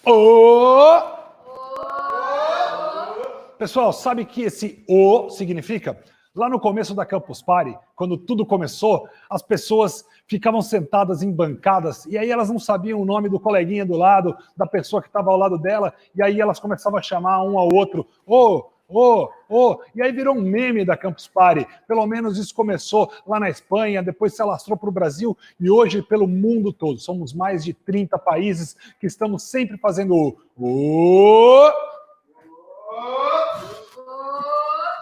O! Pessoal, sabe o que esse O significa? Lá no começo da Campus Party, quando tudo começou, as pessoas ficavam sentadas em bancadas e aí elas não sabiam o nome do coleguinha do lado, da pessoa que estava ao lado dela, e aí elas começavam a chamar um ao outro, e aí virou um meme da Campus Party. Pelo menos isso começou lá na Espanha, depois se alastrou para o Brasil e hoje pelo mundo todo. Somos mais de 30 países que estamos sempre fazendo o.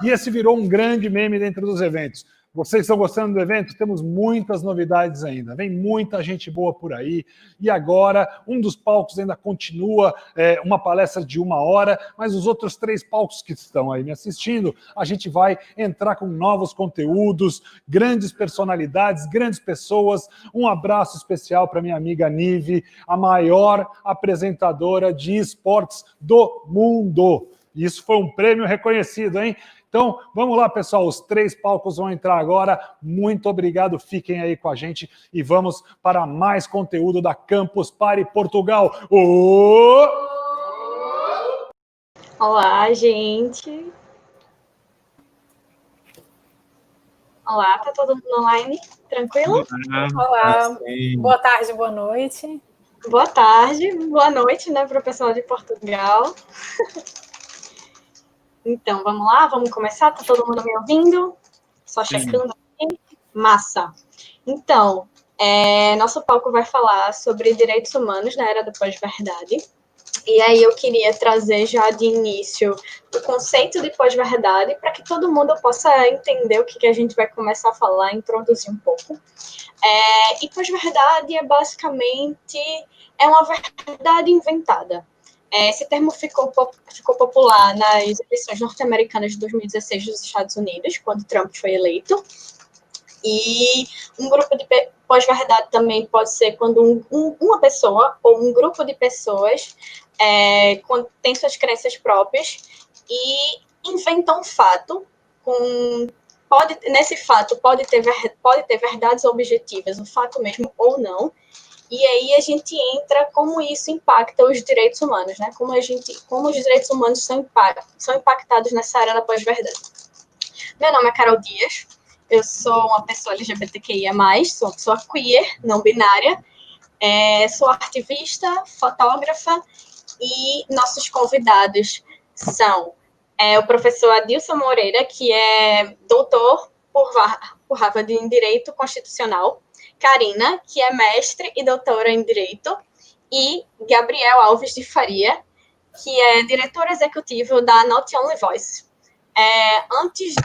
E esse virou um grande meme dentro dos eventos. Vocês estão gostando do evento? Temos muitas novidades ainda. Vem muita gente boa por aí. E agora, um dos palcos ainda continua uma palestra de 1 hora, mas os outros 3 palcos que estão aí me assistindo, a gente vai entrar com novos conteúdos, grandes personalidades, grandes pessoas. Um abraço especial para minha amiga Nive, a maior apresentadora de esportes do mundo. Isso foi um prêmio reconhecido, hein? Então, vamos lá, pessoal, os 3 palcos vão entrar agora. Muito obrigado, fiquem aí com a gente e vamos para mais conteúdo da Campus Party Portugal. Olá, gente. Olá, tá todo mundo online? Tranquilo? Olá, boa tarde, boa noite. Boa tarde, boa noite, né, para o pessoal de Portugal. Então, vamos lá, vamos começar? Tá todo mundo me ouvindo? Só checando aqui. Massa. Então, nosso palco vai falar sobre direitos humanos na era da pós-verdade. E aí eu queria trazer já de início o conceito de pós-verdade para que todo mundo possa entender o que a gente vai começar a falar, introduzir um pouco. E pós-verdade é basicamente uma verdade inventada. Esse termo ficou popular nas eleições norte-americanas de 2016 dos Estados Unidos, quando Trump foi eleito. E um grupo de pós-verdade também pode ser quando uma pessoa ou um grupo de pessoas quando tem suas crenças próprias e inventa um fato nesse fato pode ter verdades objetivas, o fato mesmo ou não. E aí a gente entra como isso impacta os direitos humanos, né? Como os direitos humanos são impactados nessa era da pós-verdade. Meu nome é Carol Dias, eu sou uma pessoa LGBTQIA+, sou uma pessoa queer, não binária, sou ativista, fotógrafa e nossos convidados são o professor Adilson Moreira, que é doutor por Harvard em Direito Constitucional, Karina, que é mestre e doutora em Direito, e Gabriel Alves de Faria, que é diretor executivo da Not Only Voice. Antes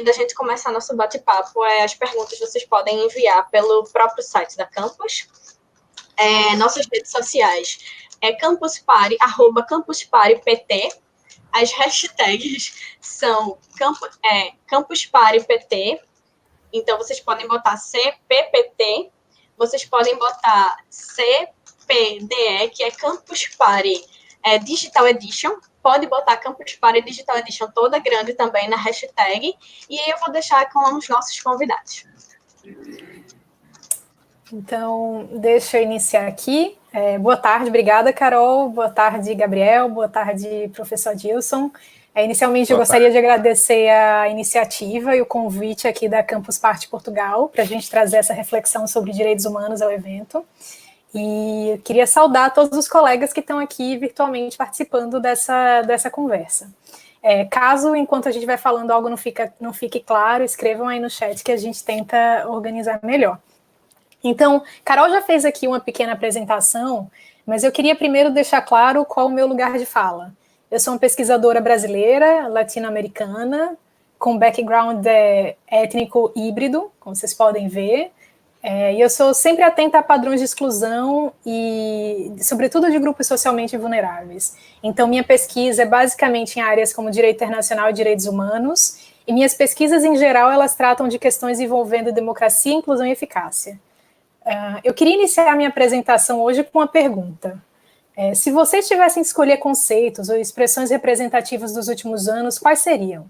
da gente começar nosso bate-papo, as perguntas vocês podem enviar pelo próprio site da Campus, nossas redes sociais Campus Party, @CampusPartyPT. As hashtags são Campus Party PT. Então, vocês podem botar CPPT, vocês podem botar CPDE, que é Campus Party Digital Edition. Pode botar Campus Party Digital Edition toda grande também na hashtag. E aí eu vou deixar com os nossos convidados. Então, deixa eu iniciar aqui. Boa tarde, obrigada, Carol. Boa tarde, Gabriel. Boa tarde, professor Adilson. Inicialmente, eu gostaria de agradecer a iniciativa e o convite aqui da Campus Party Portugal para a gente trazer essa reflexão sobre direitos humanos ao evento. E eu queria saudar todos os colegas que estão aqui virtualmente participando dessa conversa. Caso, enquanto a gente vai falando, algo não fique claro, escrevam aí no chat que a gente tenta organizar melhor. Então, Carol já fez aqui uma pequena apresentação, mas eu queria primeiro deixar claro qual o meu lugar de fala. Eu sou uma pesquisadora brasileira, latino-americana, com background étnico híbrido, como vocês podem ver, e eu sou sempre atenta a padrões de exclusão e, sobretudo, de grupos socialmente vulneráveis. Então, minha pesquisa é basicamente em áreas como direito internacional e direitos humanos, e minhas pesquisas, em geral, elas tratam de questões envolvendo democracia, inclusão e eficácia. Eu queria iniciar a minha apresentação hoje com uma pergunta. Se vocês tivessem que escolher conceitos ou expressões representativas dos últimos anos, quais seriam?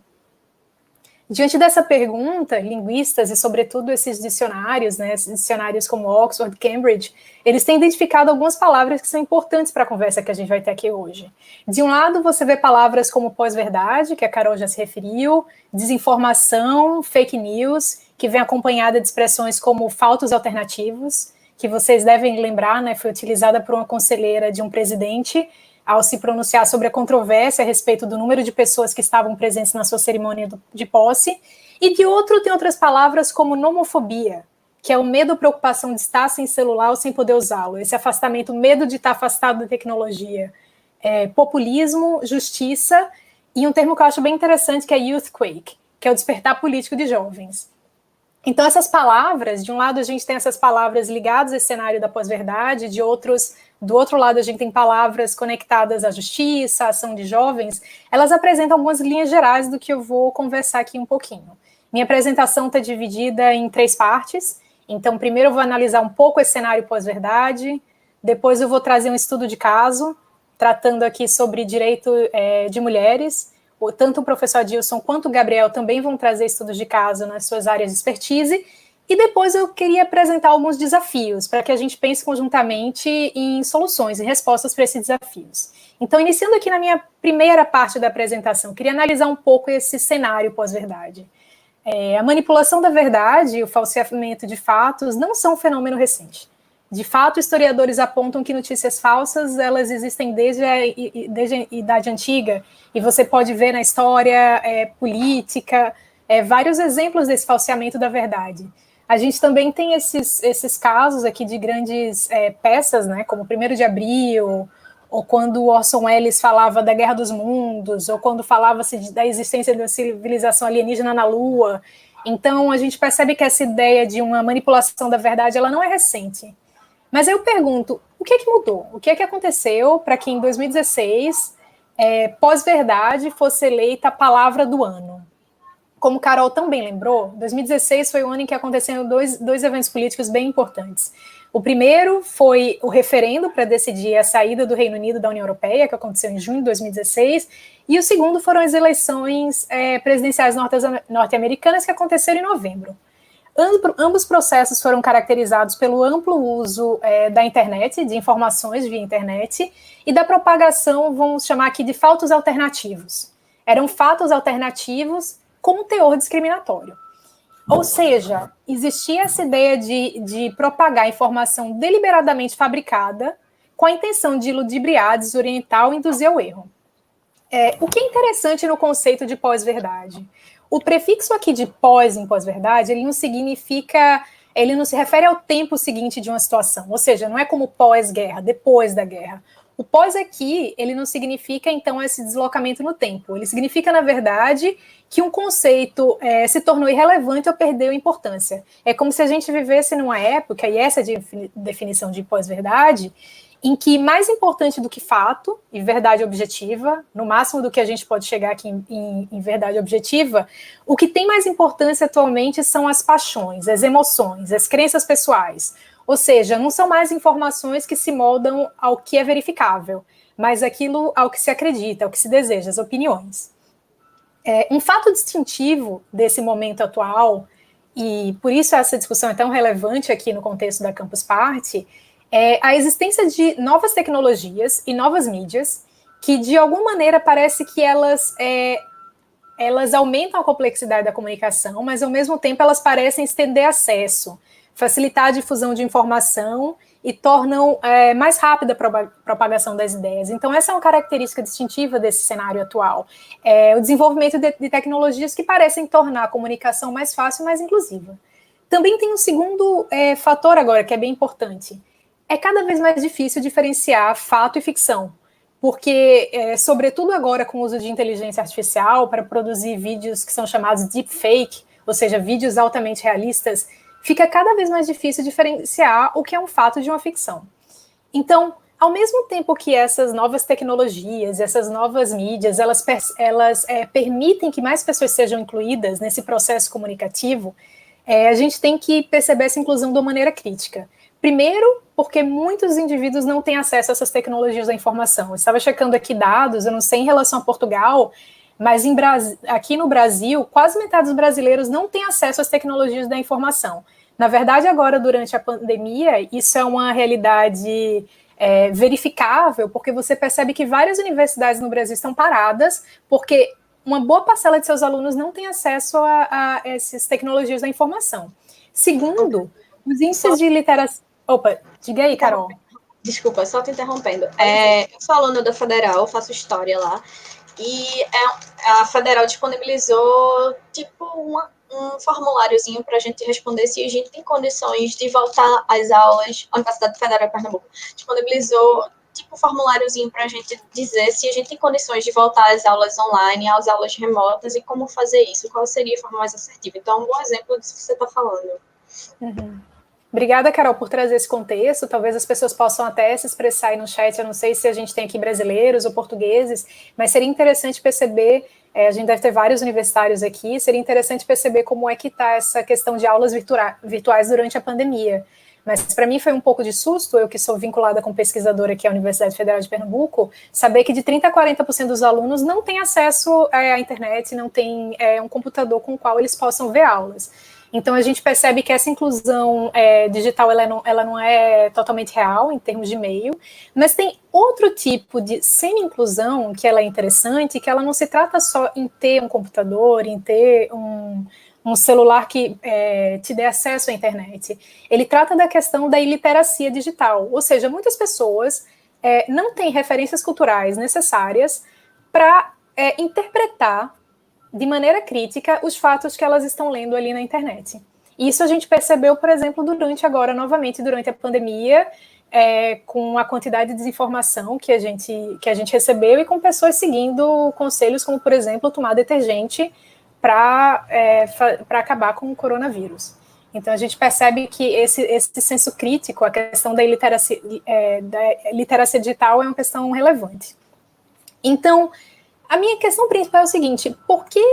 Diante dessa pergunta, linguistas e, sobretudo, esses dicionários, né, esses dicionários como Oxford, Cambridge, eles têm identificado algumas palavras que são importantes para a conversa que a gente vai ter aqui hoje. De um lado, você vê palavras como pós-verdade, que a Carol já se referiu, desinformação, fake news, que vem acompanhada de expressões como falsos alternativos, que vocês devem lembrar, né, foi utilizada por uma conselheira de um presidente ao se pronunciar sobre a controvérsia a respeito do número de pessoas que estavam presentes na sua cerimônia de posse, e de outro tem outras palavras como nomofobia, que é o medo ou preocupação de estar sem celular ou sem poder usá-lo, esse afastamento, medo de estar afastado da tecnologia, populismo, justiça, e um termo que eu acho bem interessante que é youthquake, que é o despertar político de jovens. Então, essas palavras, de um lado a gente tem essas palavras ligadas a esse cenário da pós-verdade, do outro lado a gente tem palavras conectadas à justiça, à ação de jovens, elas apresentam algumas linhas gerais do que eu vou conversar aqui um pouquinho. Minha apresentação está dividida em 3 partes, então primeiro eu vou analisar um pouco esse cenário pós-verdade, depois eu vou trazer um estudo de caso, tratando aqui sobre direito de mulheres. Tanto o professor Adilson quanto o Gabriel também vão trazer estudos de caso nas suas áreas de expertise, e depois eu queria apresentar alguns desafios, para que a gente pense conjuntamente em soluções e respostas para esses desafios. Então, iniciando aqui na minha primeira parte da apresentação, queria analisar um pouco esse cenário pós-verdade. A manipulação da verdade e o falseamento de fatos não são um fenômeno recente. De fato, historiadores apontam que notícias falsas, elas existem desde a Idade Antiga, e você pode ver na história política vários exemplos desse falseamento da verdade. A gente também tem esses casos aqui de grandes peças, né, como o 1º de Abril, ou quando Orson Welles falava da Guerra dos Mundos, ou quando falava-se da existência de uma civilização alienígena na Lua. Então, a gente percebe que essa ideia de uma manipulação da verdade, ela não é recente. Mas aí eu pergunto, o que é que mudou? O que é que aconteceu para que em 2016, pós-verdade, fosse eleita a palavra do ano? Como Carol também lembrou, 2016 foi o ano em que aconteceram dois eventos políticos bem importantes. O primeiro foi o referendo para decidir a saída do Reino Unido da União Europeia, que aconteceu em junho de 2016, e o segundo foram as eleições presidenciais norte-americanas, que aconteceram em novembro. Ambos processos foram caracterizados pelo amplo uso da internet, de informações via internet, e da propagação, vamos chamar aqui de fatos alternativos. Eram fatos alternativos com um teor discriminatório. Ou seja, existia essa ideia de propagar informação deliberadamente fabricada com a intenção de ludibriar, desorientar ou induzir ao erro. O que é interessante no conceito de pós-verdade? O prefixo aqui de pós em pós-verdade, ele não se refere ao tempo seguinte de uma situação, ou seja, não é como pós-guerra, depois da guerra. O pós aqui, ele não significa, então, esse deslocamento no tempo. Ele significa, na verdade, que um conceito se tornou irrelevante ou perdeu importância. É como se a gente vivesse numa época, e essa é a definição de pós-verdade, em que mais importante do que fato e verdade objetiva, no máximo do que a gente pode chegar aqui em verdade objetiva, o que tem mais importância atualmente são as paixões, as emoções, as crenças pessoais. Ou seja, não são mais informações que se moldam ao que é verificável, mas aquilo ao que se acredita, ao que se deseja, as opiniões. Um fato distintivo desse momento atual, e por isso essa discussão é tão relevante aqui no contexto da Campus Party, é a existência de novas tecnologias e novas mídias que, de alguma maneira, parece que elas aumentam a complexidade da comunicação, mas, ao mesmo tempo, elas parecem estender acesso, facilitar a difusão de informação e tornam mais rápida a propagação das ideias. Então, essa é uma característica distintiva desse cenário atual. O desenvolvimento de tecnologias que parecem tornar a comunicação mais fácil e mais inclusiva. Também tem um segundo fator agora, que é bem importante. É cada vez mais difícil diferenciar fato e ficção, porque, sobretudo agora com o uso de inteligência artificial para produzir vídeos que são chamados deepfake, ou seja, vídeos altamente realistas, fica cada vez mais difícil diferenciar o que é um fato de uma ficção. Então, ao mesmo tempo que essas novas tecnologias, essas novas mídias, elas permitem que mais pessoas sejam incluídas nesse processo comunicativo, a gente tem que perceber essa inclusão de uma maneira crítica. Primeiro, porque muitos indivíduos não têm acesso a essas tecnologias da informação. Eu estava checando aqui dados, eu não sei em relação a Portugal, mas aqui no Brasil, quase metade dos brasileiros não tem acesso às tecnologias da informação. Na verdade, agora, durante a pandemia, isso é uma realidade verificável, porque você percebe que várias universidades no Brasil estão paradas, porque uma boa parcela de seus alunos não tem acesso a essas tecnologias da informação. Segundo, os índices de literacia... Opa, diga aí, Carol. Desculpa, só te interrompendo. Eu sou aluna da Federal, faço história lá, e a Federal disponibilizou, tipo, um formuláriozinho para a gente responder se a gente tem condições de voltar às aulas. A Universidade Federal de Pernambuco disponibilizou, tipo, um formuláriozinho para a gente dizer se a gente tem condições de voltar às aulas online, às aulas remotas, e como fazer isso, qual seria a forma mais assertiva. Então, é um bom exemplo disso que você está falando. Uhum. Obrigada, Carol, por trazer esse contexto. Talvez as pessoas possam até se expressar aí no chat. Eu não sei se a gente tem aqui brasileiros ou portugueses, mas seria interessante perceber, a gente deve ter vários universitários aqui, seria interessante perceber como é que está essa questão de aulas virtuais durante a pandemia. Mas para mim foi um pouco de susto, eu que sou vinculada com pesquisadora aqui à Universidade Federal de Pernambuco, saber que de 30% a 40% dos alunos não têm acesso à internet, não tem um computador com o qual eles possam ver aulas. Então, a gente percebe que essa inclusão digital ela não é totalmente real em termos de meio, mas tem outro tipo de semi-inclusão que ela é interessante, que ela não se trata só em ter um computador, em ter um celular que te dê acesso à internet. Ele trata da questão da iliteracia digital, ou seja, muitas pessoas não têm referências culturais necessárias para interpretar de maneira crítica os fatos que elas estão lendo ali na internet. Isso a gente percebeu, por exemplo, durante a pandemia, com a quantidade de desinformação que a gente recebeu e com pessoas seguindo conselhos como, por exemplo, tomar detergente para acabar com o coronavírus. Então, a gente percebe que esse senso crítico, a questão da literacia digital é uma questão relevante. Então, a minha questão principal é o seguinte: por que,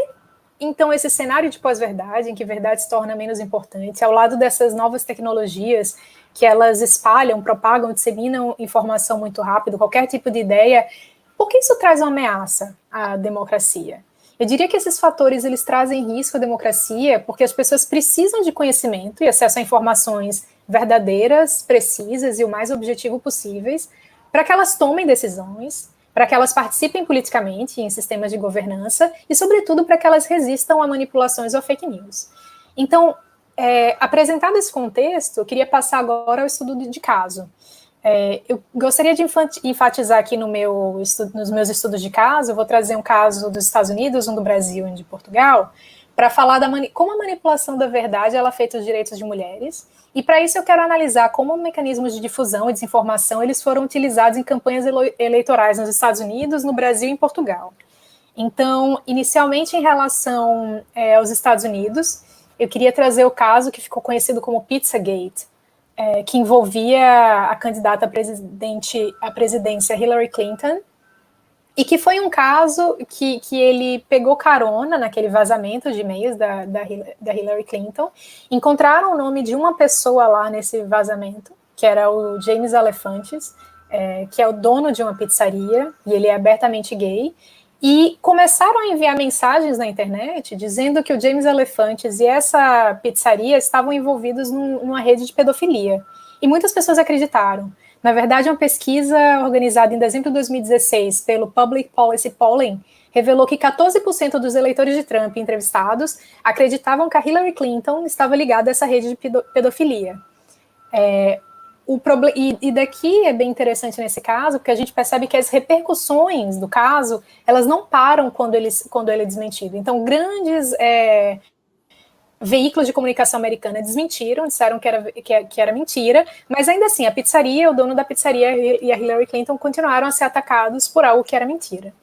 então, esse cenário de pós-verdade, em que verdade se torna menos importante, ao lado dessas novas tecnologias que elas espalham, propagam, disseminam informação muito rápido, qualquer tipo de ideia, por que isso traz uma ameaça à democracia? Eu diria que esses fatores eles trazem risco à democracia porque as pessoas precisam de conhecimento e acesso a informações verdadeiras, precisas e o mais objetivo possíveis para que elas tomem decisões, para que elas participem politicamente em sistemas de governança e, sobretudo, para que elas resistam a manipulações ou fake news. Então, apresentado esse contexto, eu queria passar agora ao estudo de caso. Eu gostaria de enfatizar aqui nos meus estudos de caso, eu vou trazer um caso dos Estados Unidos, um do Brasil e um de Portugal, para falar como a manipulação da verdade ela afeta os direitos de mulheres. E para isso eu quero analisar como mecanismos de difusão e desinformação eles foram utilizados em campanhas eleitorais nos Estados Unidos, no Brasil e em Portugal. Então, inicialmente em relação aos Estados Unidos, eu queria trazer o caso que ficou conhecido como Pizzagate, que envolvia a candidata à presidência Hillary Clinton, e que foi um caso que ele pegou carona naquele vazamento de e-mails da Hillary Clinton. Encontraram o nome de uma pessoa lá nesse vazamento, que era o James Alefantis, que é o dono de uma pizzaria, e ele é abertamente gay, e começaram a enviar mensagens na internet dizendo que o James Alefantis e essa pizzaria estavam envolvidos numa rede de pedofilia. E muitas pessoas acreditaram. Na verdade, uma pesquisa organizada em dezembro de 2016 pelo Public Policy Polling revelou que 14% dos eleitores de Trump entrevistados acreditavam que a Hillary Clinton estava ligada a essa rede de pedofilia. E daqui é bem interessante nesse caso, porque a gente percebe que as repercussões do caso, elas não param quando ele é desmentido. Então, grandes veículos de comunicação americana desmentiram, disseram que era mentira, mas ainda assim, a pizzaria, o dono da pizzaria e a Hillary Clinton continuaram a ser atacados por algo que era mentira.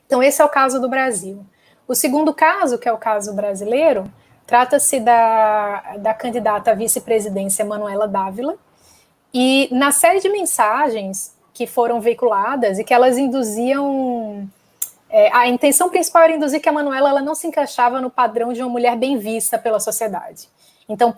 Então, esse é o caso do Brasil. O segundo caso, que é o caso brasileiro, trata-se da candidata à vice-presidência Manuela Dávila, e na série de mensagens que foram veiculadas e que elas induziam... a intenção principal era induzir que a Manuela ela não se encaixava no padrão de uma mulher bem vista pela sociedade. Então,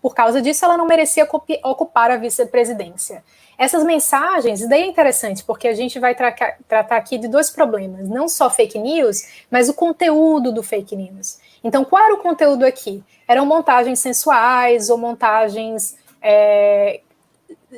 por causa disso, ela não merecia ocupar a vice-presidência. Essas mensagens, e daí é interessante, porque a gente vai tratar aqui de dois problemas, não só fake news, mas o conteúdo do fake news. Então, qual era o conteúdo aqui? Eram montagens sensuais ou montagens...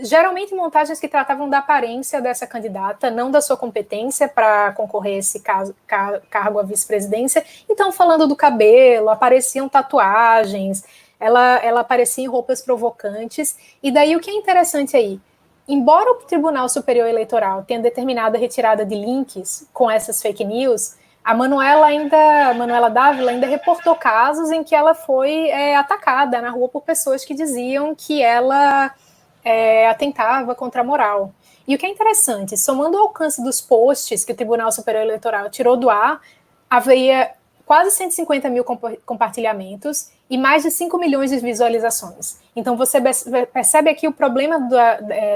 geralmente montagens que tratavam da aparência dessa candidata, não da sua competência para concorrer a esse cargo à vice-presidência. Então, falando do cabelo, apareciam tatuagens, ela aparecia em roupas provocantes, e daí o que é interessante aí? Embora o Tribunal Superior Eleitoral tenha determinado a retirada de links com essas fake news, a Manuela Dávila ainda reportou casos em que ela foi atacada na rua por pessoas que diziam que ela atentava contra a moral. E o que é interessante, somando o alcance dos posts que o Tribunal Superior Eleitoral tirou do ar, havia quase 150 mil compartilhamentos e mais de 5 milhões de visualizações. Então, você percebe aqui o problema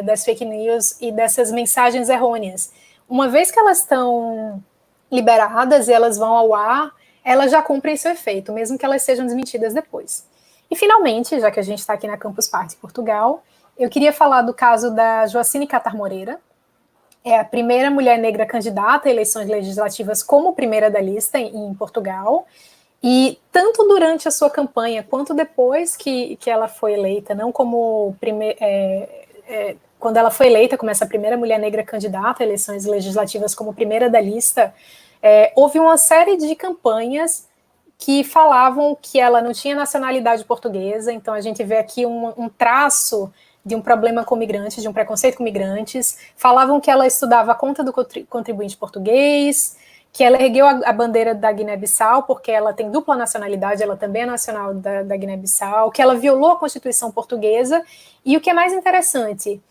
das fake news e dessas mensagens errôneas. Uma vez que elas estão liberadas e elas vão ao ar, elas já cumprem seu efeito, mesmo que elas sejam desmentidas depois. E, finalmente, já que a gente está aqui na Campus Party Portugal, eu queria falar do caso da Joacine Catar Moreira. É a primeira mulher negra candidata a eleições legislativas como primeira da lista em Portugal, e tanto durante a sua campanha quanto depois que ela foi eleita, não como quando ela foi eleita como essa primeira mulher negra candidata a eleições legislativas como primeira da lista, houve uma série de campanhas que falavam que ela não tinha nacionalidade portuguesa. Então a gente vê aqui um traço de um problema com migrantes, de um preconceito com migrantes. Falavam que ela estudava a conta do contribuinte português, que ela ergueu a bandeira da Guiné-Bissau, porque ela tem dupla nacionalidade, ela também é nacional da Guiné-Bissau, que ela violou a Constituição portuguesa, e o que é mais interessante,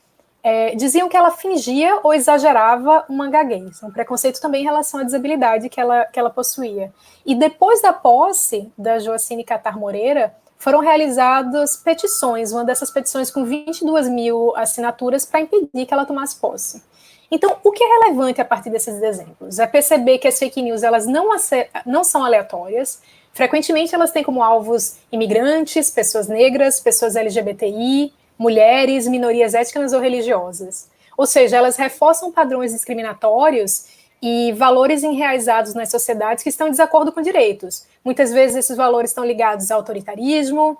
diziam que ela fingia ou exagerava uma gaguez, um preconceito também em relação à desabilidade que ela possuía. E depois da posse da Joacine Catar Moreira, foram realizadas petições, uma dessas petições com 22 mil assinaturas para impedir que ela tomasse posse. Então, o que é relevante a partir desses exemplos? É perceber que as fake news elas não são aleatórias, frequentemente elas têm como alvos imigrantes, pessoas negras, pessoas LGBTI, mulheres, minorias étnicas ou religiosas. Ou seja, elas reforçam padrões discriminatórios e valores enraizados nas sociedades que estão em desacordo com direitos. Muitas vezes esses valores estão ligados ao autoritarismo,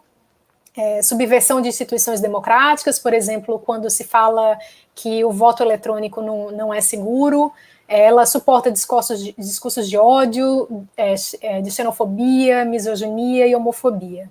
subversão de instituições democráticas, por exemplo, quando se fala que o voto eletrônico não é seguro, ela suporta discursos de ódio, de xenofobia, misoginia e homofobia.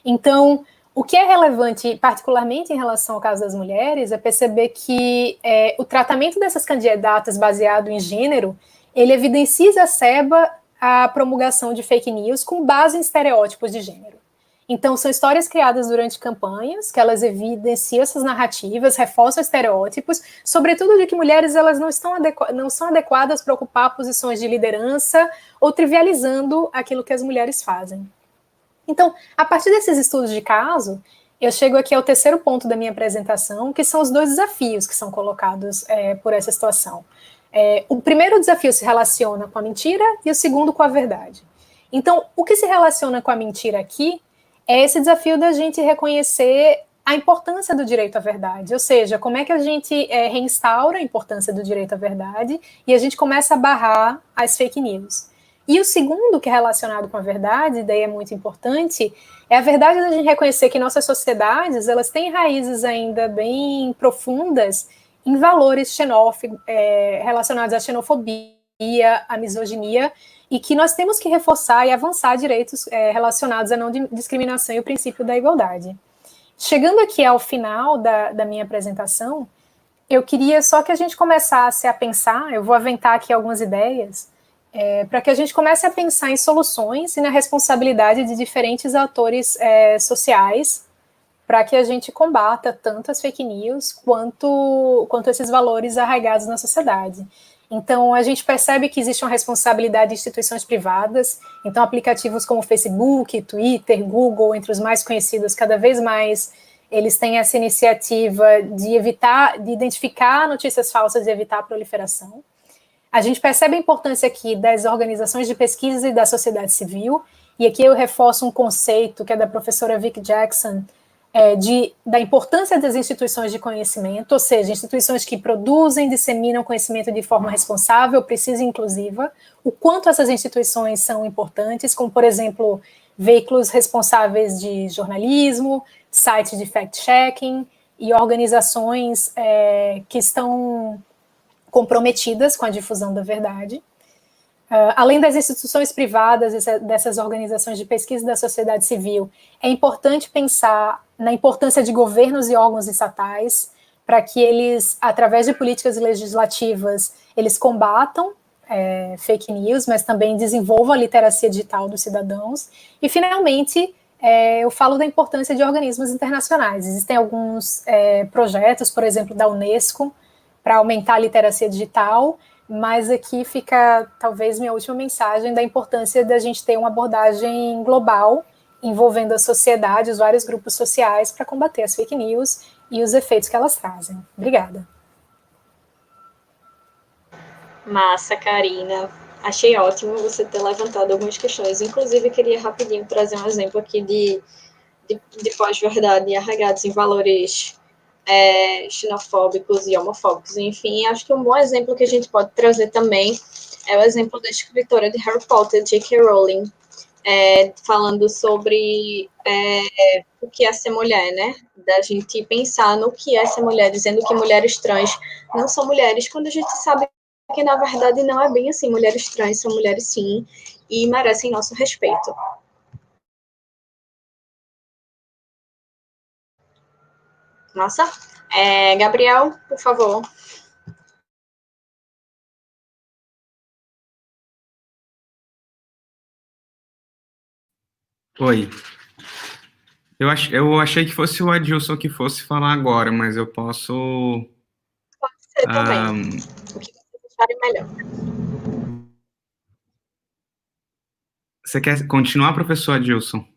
Então, o que é relevante, particularmente em relação ao caso das mulheres, é perceber que o tratamento dessas candidatas baseado em gênero, ele evidencia e exacerba a promulgação de fake news com base em estereótipos de gênero. Então, são histórias criadas durante campanhas, que elas evidenciam essas narrativas, reforçam estereótipos, sobretudo de que mulheres elas não são adequadas para ocupar posições de liderança ou trivializando aquilo que as mulheres fazem. Então, a partir desses estudos de caso, eu chego aqui ao terceiro ponto da minha apresentação, que são os dois desafios que são colocados por essa situação. O primeiro desafio se relaciona com a mentira e o segundo com a verdade. Então, o que se relaciona com a mentira aqui é esse desafio da gente reconhecer a importância do direito à verdade, ou seja, como é que a gente reinstaura a importância do direito à verdade e a gente começa a barrar as fake news. E o segundo, que é relacionado com a verdade, daí é muito importante, é a verdade da gente reconhecer que nossas sociedades, elas têm raízes ainda bem profundas em valores relacionados à xenofobia, à misoginia, e que nós temos que reforçar e avançar direitos relacionados à não discriminação e o princípio da igualdade. Chegando aqui ao final da minha apresentação, eu queria só que a gente começasse a pensar, eu vou aventar aqui algumas ideias, para que a gente comece a pensar em soluções e na responsabilidade de diferentes atores sociais para que a gente combata tanto as fake news quanto esses valores arraigados na sociedade. Então, a gente percebe que existe uma responsabilidade de instituições privadas, então aplicativos como Facebook, Twitter, Google, entre os mais conhecidos, cada vez mais eles têm essa iniciativa de identificar notícias falsas e evitar a proliferação. A gente percebe a importância aqui das organizações de pesquisa e da sociedade civil, e aqui eu reforço um conceito que é da professora Vicky Jackson, da importância das instituições de conhecimento, ou seja, instituições que produzem, disseminam conhecimento de forma responsável, precisa e inclusiva, o quanto essas instituições são importantes, como, por exemplo, veículos responsáveis de jornalismo, sites de fact-checking e organizações que estão comprometidas com a difusão da verdade. Além das instituições privadas, dessas organizações de pesquisa da sociedade civil, é importante pensar na importância de governos e órgãos estatais para que eles, através de políticas legislativas, eles combatam fake news, mas também desenvolvam a literacia digital dos cidadãos. E, finalmente, eu falo da importância de organismos internacionais. Existem alguns projetos, por exemplo, da Unesco, para aumentar a literacia digital, mas aqui fica, talvez, minha última mensagem da importância da gente ter uma abordagem global, envolvendo a sociedade, os vários grupos sociais, para combater as fake news e os efeitos que elas trazem. Obrigada. Massa, Karina. Achei ótimo você ter levantado algumas questões. Inclusive, queria rapidinho trazer um exemplo aqui de pós-verdade arraigados em valores xenofóbicos e homofóbicos. Enfim, acho que um bom exemplo que a gente pode trazer também é o exemplo da escritora de Harry Potter, J.K. Rowling, falando sobre o que é ser mulher, né? Da gente pensar no que é ser mulher, dizendo que mulheres trans não são mulheres, quando a gente sabe que, na verdade, não é bem assim. Mulheres trans são mulheres, sim, e merecem nosso respeito. Nossa. Gabriel, por favor. Oi. Eu achei que fosse o Adilson que fosse falar agora, mas eu posso... Pode ser também. O que vocês acharem melhor. Você quer continuar, professor Adilson?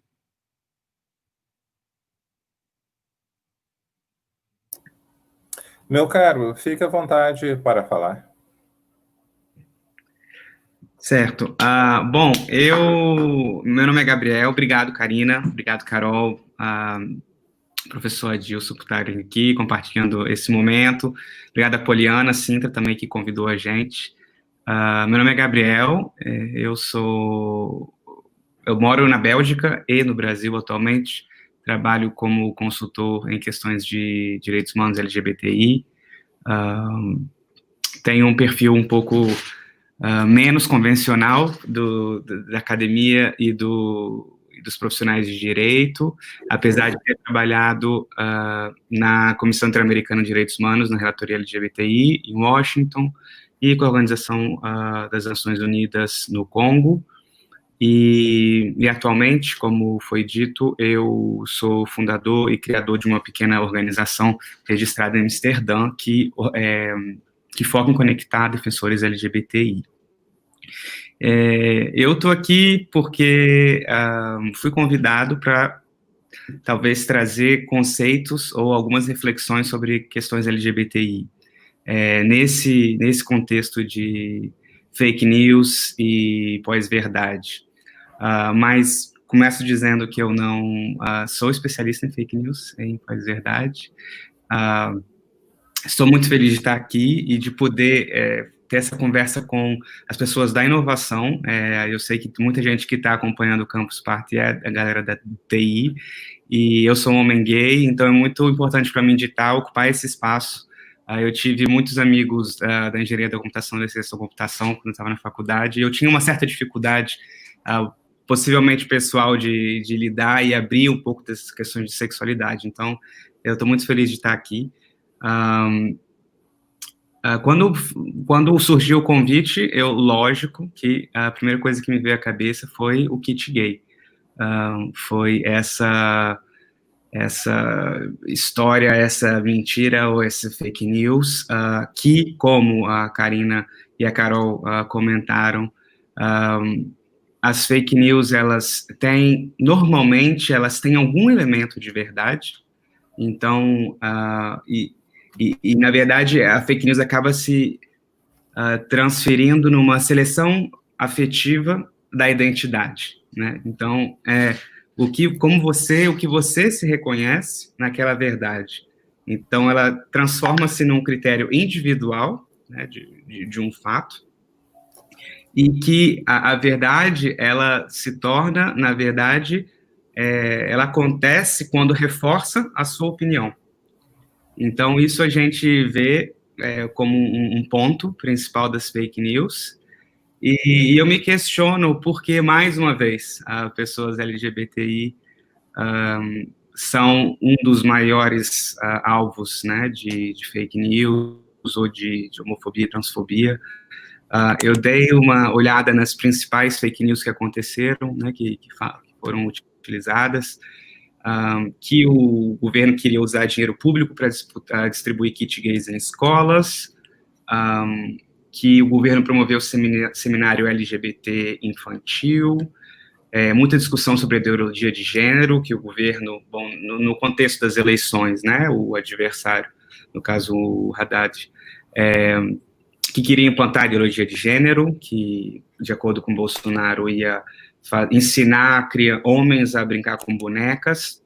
Meu caro, fique à vontade para falar. Certo. Bom, meu nome é Gabriel, obrigado, Karina, obrigado, Carol, professor Adilson, por estarem aqui, compartilhando esse momento. Obrigado a Poliana, Sintra, também, que convidou a gente. Meu nome é Gabriel, eu moro na Bélgica e no Brasil atualmente, trabalho como consultor em questões de direitos humanos LGBTI, tenho um perfil um pouco menos convencional da academia e dos profissionais de direito, apesar de ter trabalhado na Comissão Interamericana de Direitos Humanos, na relatoria LGBTI, em Washington, e com a Organização das Nações Unidas no Congo, e atualmente, como foi dito, eu sou fundador e criador de uma pequena organização registrada em Amsterdã, que foca em conectar defensores LGBTI. Eu estou aqui porque fui convidado para talvez trazer conceitos ou algumas reflexões sobre questões LGBTI. Nesse contexto de fake news e pós-verdade. Mas começo dizendo que eu não sou especialista em fake news, em pós-verdade. Estou muito feliz de estar aqui e de poder ter essa conversa com as pessoas da inovação. Eu sei que muita gente que está acompanhando o Campus Party é a galera da TI, e eu sou um homem gay, então é muito importante para mim de ocupar esse espaço. Eu tive muitos amigos da engenharia da computação, da ciência da computação, quando eu estava na faculdade, e eu tinha uma certa dificuldade, possivelmente pessoal, de lidar e abrir um pouco dessas questões de sexualidade. Então, eu estou muito feliz de estar aqui. Quando surgiu o convite, lógico que a primeira coisa que me veio à cabeça foi o kit gay. Foi essa história, essa mentira ou essa fake news, que, como a Karina e a Carol comentaram, as fake news, normalmente, elas têm algum elemento de verdade, então, na verdade, a fake news acaba se transferindo numa seleção afetiva da identidade, né? Então, o que você se reconhece naquela verdade. Então, ela transforma-se num critério individual, né, de um fato, e que a verdade, ela se torna, na verdade, ela acontece quando reforça a sua opinião. Então, isso a gente vê como um ponto principal das fake news, e eu me questiono por que, mais uma vez, as pessoas LGBTI são um dos maiores alvos, né, de fake news ou de homofobia e transfobia. Eu dei uma olhada nas principais fake news que aconteceram, né, que foram utilizadas, que o governo queria usar dinheiro público para distribuir kit gays em escolas, que o governo promoveu seminário LGBT infantil, muita discussão sobre a ideologia de gênero, que o governo, bom, no contexto das eleições, né, o adversário, no caso o Haddad, que queria implantar a ideologia de gênero, que, de acordo com Bolsonaro, ia ensinar homens a brincar com bonecas,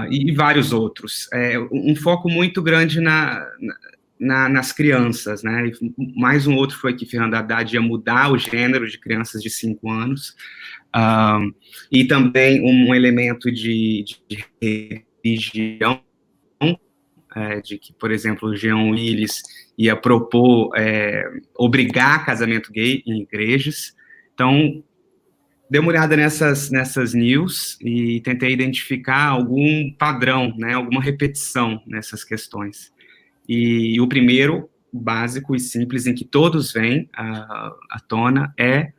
e vários outros. Um foco muito grande nas crianças, né? Mais um outro foi que Fernando Haddad ia mudar o gênero de crianças de 5 anos, e também um elemento de religião, de que, por exemplo, o Jean Willis ia propor obrigar casamento gay em igrejas. Então, dei uma olhada nessas news e tentei identificar algum padrão, né, alguma repetição nessas questões. E o primeiro, básico e simples, em que todos vêm à tona, é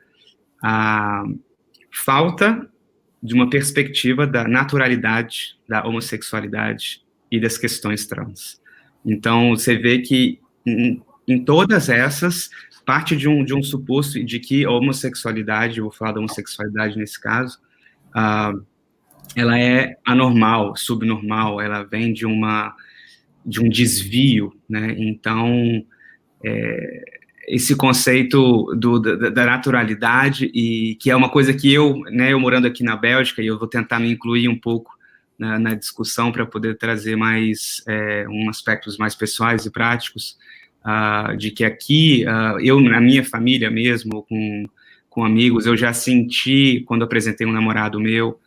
a falta de uma perspectiva da naturalidade da homossexualidade e das questões trans. Então, você vê que em todas essas, parte de um suposto de que a homossexualidade, eu vou falar da homossexualidade nesse caso, ela é anormal, subnormal, ela vem de um desvio, né? Então, esse conceito da naturalidade, e que é uma coisa que eu morando aqui na Bélgica, e eu vou tentar me incluir um pouco na discussão para poder trazer mais aspectos mais pessoais e práticos, de que aqui, eu, na minha família mesmo, com amigos, eu já senti, quando apresentei um namorado meu,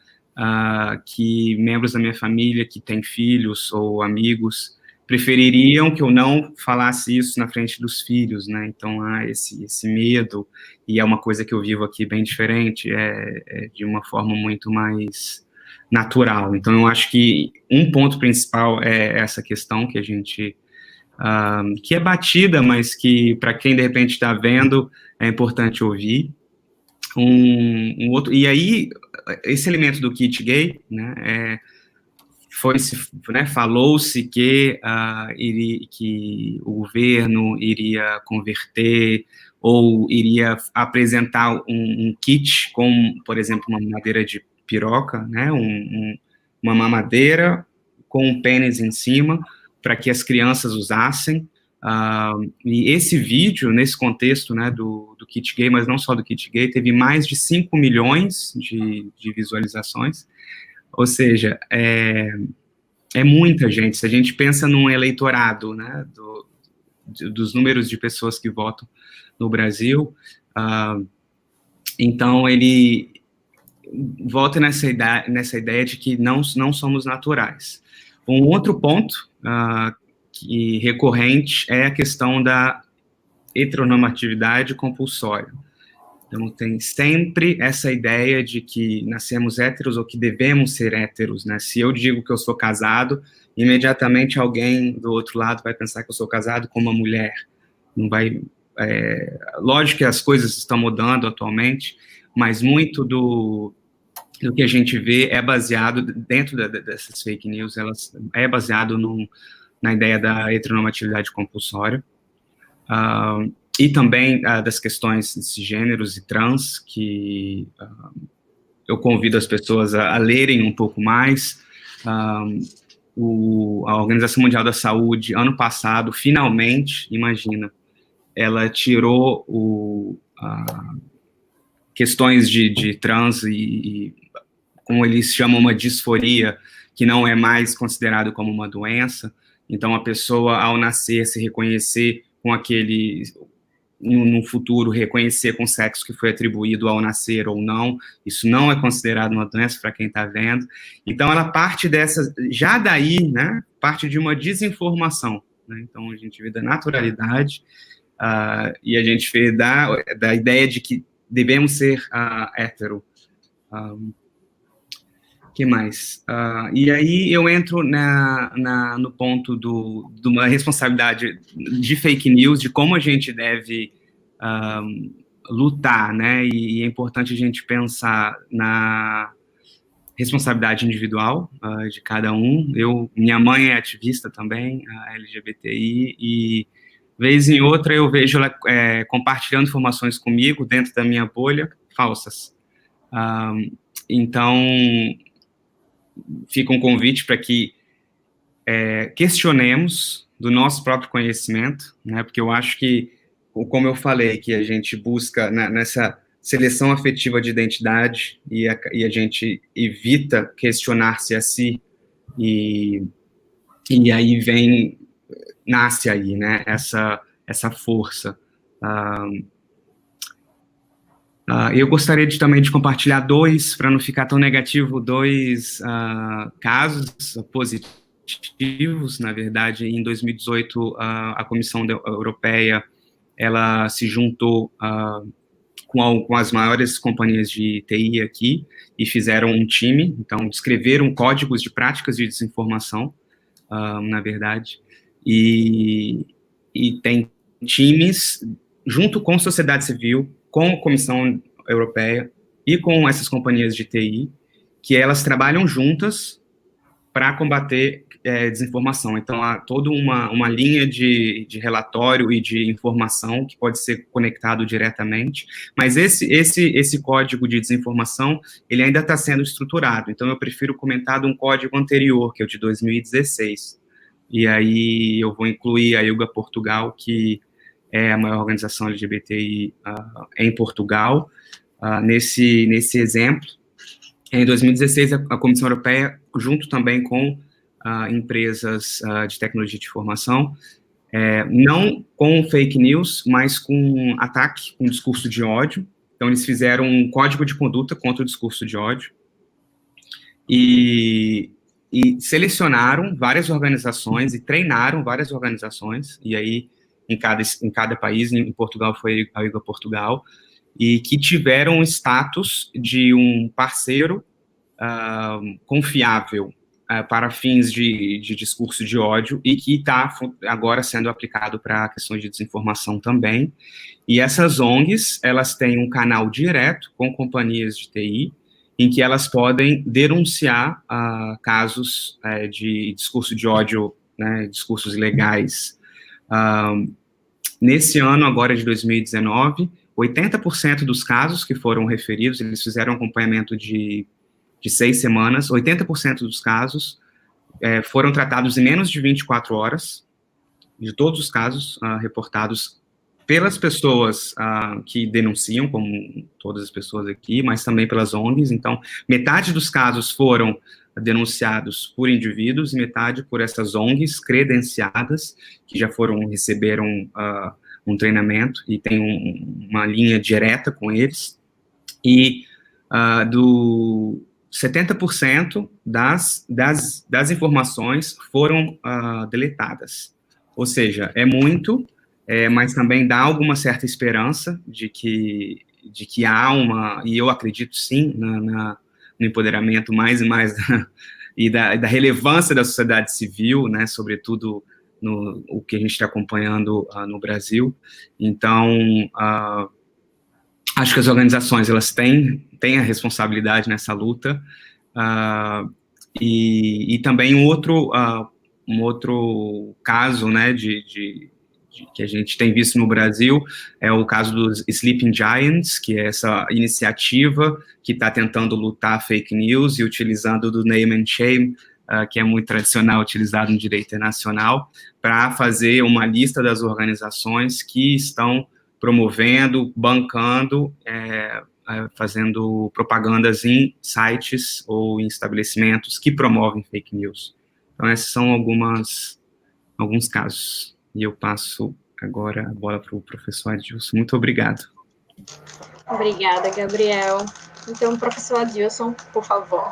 que membros da minha família que têm filhos ou amigos prefeririam que eu não falasse isso na frente dos filhos, né? Então, há esse medo, e é uma coisa que eu vivo aqui bem diferente, de uma forma muito mais natural. Então, eu acho que um ponto principal é essa questão que a gente, que é batida, mas que, para quem, de repente, está vendo, é importante ouvir. Um outro, e aí, esse elemento do kit gay, né, falou-se que o governo iria converter ou iria apresentar um kit com, por exemplo, uma mamadeira de piroca, né, uma mamadeira com um pênis em cima, para que as crianças usassem. E esse vídeo, nesse contexto, né, do kit gay, mas não só do kit gay, teve mais de 5 milhões de visualizações. Ou seja, é muita gente. Se a gente pensa num eleitorado, né, dos números de pessoas que votam no Brasil, então ele volta nessa ideia de que não somos naturais. Um outro ponto que recorrente é a questão da heteronormatividade compulsória. Então, tem sempre essa ideia de que nascemos héteros ou que devemos ser héteros, né? Se eu digo que eu sou casado, imediatamente alguém do outro lado vai pensar que eu sou casado com uma mulher. Não vai... lógico que as coisas estão mudando atualmente, mas muito do que a gente vê é baseado, dentro dessas fake news, elas é baseado na ideia da heteronormatividade compulsória. E também das questões cisgêneros e trans, que eu convido as pessoas a lerem um pouco mais. A Organização Mundial da Saúde, ano passado, finalmente, imagina, ela tirou questões de trans e como eles chamam, uma disforia, que não é mais considerado como uma doença. Então, a pessoa, ao nascer, se reconhecer com aquele, no futuro, reconhecer com o sexo que foi atribuído ao nascer ou não, isso não é considerado uma doença para quem está vendo. Então, ela parte dessa, já daí, né, parte de uma desinformação, né? Então, a gente vê da naturalidade, e a gente vê da ideia de que devemos ser hétero. Que mais? E aí eu entro no ponto de uma responsabilidade de fake news, de como a gente deve lutar, né? E é importante a gente pensar na responsabilidade individual de cada um. Minha mãe é ativista também, LGBTI, e vez em outra eu vejo ela compartilhando informações comigo dentro da minha bolha, falsas. Então, fica um convite para que questionemos do nosso próprio conhecimento, né? Porque eu acho que, como eu falei, que a gente busca nessa seleção afetiva de identidade e a gente evita questionar-se a si, e aí nasce aí, né, essa força. Eu gostaria também de compartilhar para não ficar tão negativo, dois casos positivos. Na verdade, em 2018, a Comissão Europeia, ela se juntou com as maiores companhias de TI aqui e fizeram um time, então descreveram códigos de práticas de desinformação, na verdade, e tem times junto com a sociedade civil, com a Comissão Europeia e com essas companhias de TI, que elas trabalham juntas para combater desinformação. Então, há toda uma linha de relatório e de informação que pode ser conectado diretamente, mas esse código de desinformação, ele ainda está sendo estruturado, então eu prefiro comentar de um código anterior, que é o de 2016, e aí eu vou incluir a ILGA Portugal, que é a maior organização LGBTI em Portugal. Nesse exemplo, em 2016, a Comissão Europeia, junto também com empresas de tecnologia de informação, não com fake news, mas com ataque, com discurso de ódio. Então, eles fizeram um código de conduta contra o discurso de ódio e selecionaram várias organizações e treinaram várias organizações, e aí em cada país, em Portugal foi a ILGA Portugal, e que tiveram o status de um parceiro confiável para fins de discurso de ódio, e que está agora sendo aplicado para questões de desinformação também. E essas ONGs, elas têm um canal direto com companhias de TI, em que elas podem denunciar casos de discurso de ódio, né, discursos ilegais. Nesse ano, agora de 2019, 80% dos casos que foram referidos, eles fizeram um acompanhamento de 6 semanas, 80% dos casos foram tratados em menos de 24 horas, de todos os casos reportados pelas pessoas que denunciam, como todas as pessoas aqui, mas também pelas ONGs. Então, metade dos casos foram denunciados por indivíduos e metade por essas ONGs credenciadas, que já receberam um treinamento e tem uma linha direta com eles. E do 70% das informações foram deletadas. Ou seja, é muito, mas também dá alguma certa esperança de que há e eu acredito sim no empoderamento mais e mais e da relevância da sociedade civil, né, sobretudo o que a gente está acompanhando no Brasil. Então, acho que as organizações, elas têm a responsabilidade nessa luta, e também um outro caso, né, que a gente tem visto no Brasil, é o caso dos Sleeping Giants, que é essa iniciativa que está tentando lutar fake news e utilizando do name and shame, que é muito tradicional, utilizado no direito internacional, para fazer uma lista das organizações que estão promovendo, bancando fazendo propagandas em sites ou em estabelecimentos que promovem fake news. Então, esses são alguns casos. E eu passo agora a bola para o professor Adilson. Muito obrigado. Obrigada, Gabriel. Então, professor Adilson, por favor.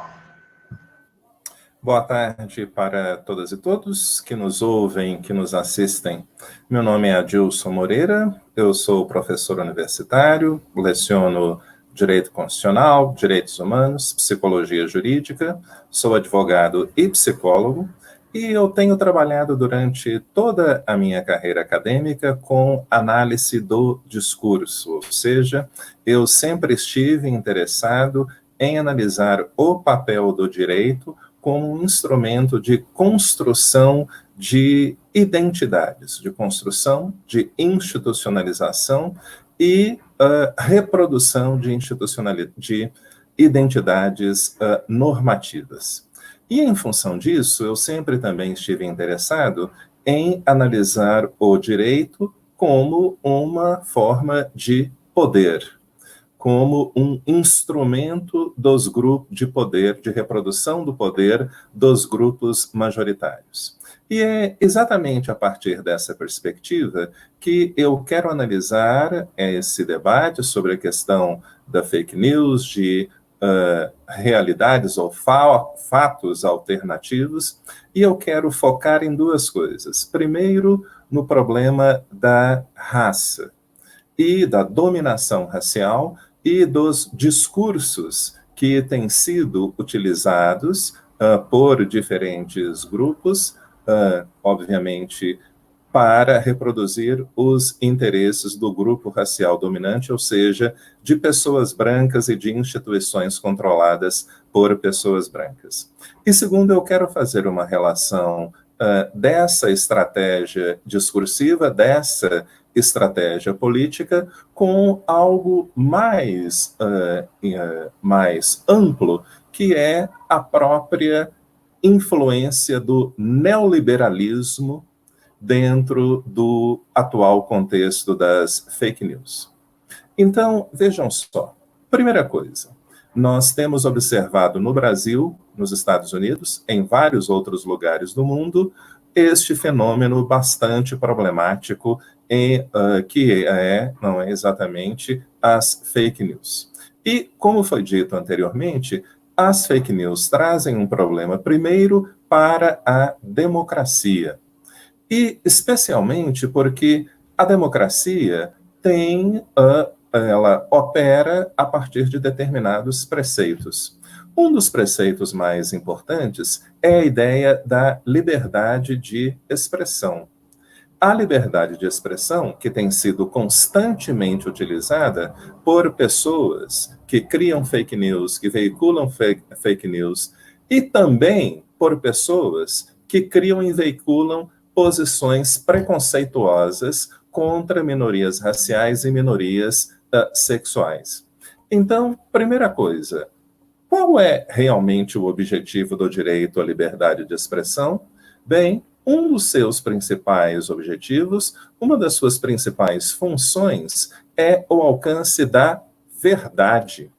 Boa tarde para todas e todos que nos ouvem, que nos assistem. Meu nome é Adilson Moreira, eu sou professor universitário, leciono Direito Constitucional, Direitos Humanos, Psicologia Jurídica, sou advogado e psicólogo, e eu tenho trabalhado durante toda a minha carreira acadêmica com análise do discurso, ou seja, eu sempre estive interessado em analisar o papel do direito como um instrumento de construção de identidades, de construção, de institucionalização e reprodução de identidades normativas. E, em função disso, eu sempre também estive interessado em analisar o direito como uma forma de poder, como um instrumento dos grupos de poder, de reprodução do poder dos grupos majoritários. E é exatamente a partir dessa perspectiva que eu quero analisar esse debate sobre a questão da fake news, de realidades ou fatos alternativos, e eu quero focar em duas coisas. Primeiro, no problema da raça e da dominação racial e dos discursos que têm sido utilizados por diferentes grupos, obviamente, para reproduzir os interesses do grupo racial dominante, ou seja, de pessoas brancas e de instituições controladas por pessoas brancas. E segundo, eu quero fazer uma relação dessa estratégia discursiva, dessa estratégia política, com algo mais amplo, que é a própria influência do neoliberalismo dentro do atual contexto das fake news. Então, vejam só. Primeira coisa, nós temos observado no Brasil, nos Estados Unidos, em vários outros lugares do mundo, este fenômeno bastante problemático que não é exatamente as fake news. E, como foi dito anteriormente, as fake news trazem um problema, primeiro, para a democracia. E, especialmente, porque a democracia ela opera a partir de determinados preceitos. Um dos preceitos mais importantes é a ideia da liberdade de expressão. A liberdade de expressão, que tem sido constantemente utilizada por pessoas que criam fake news, que veiculam fake news, e também por pessoas que criam e veiculam posições preconceituosas contra minorias raciais e minorias sexuais. Então, primeira coisa, qual é realmente o objetivo do direito à liberdade de expressão? Bem, um dos seus principais objetivos, uma das suas principais funções é o alcance da verdade.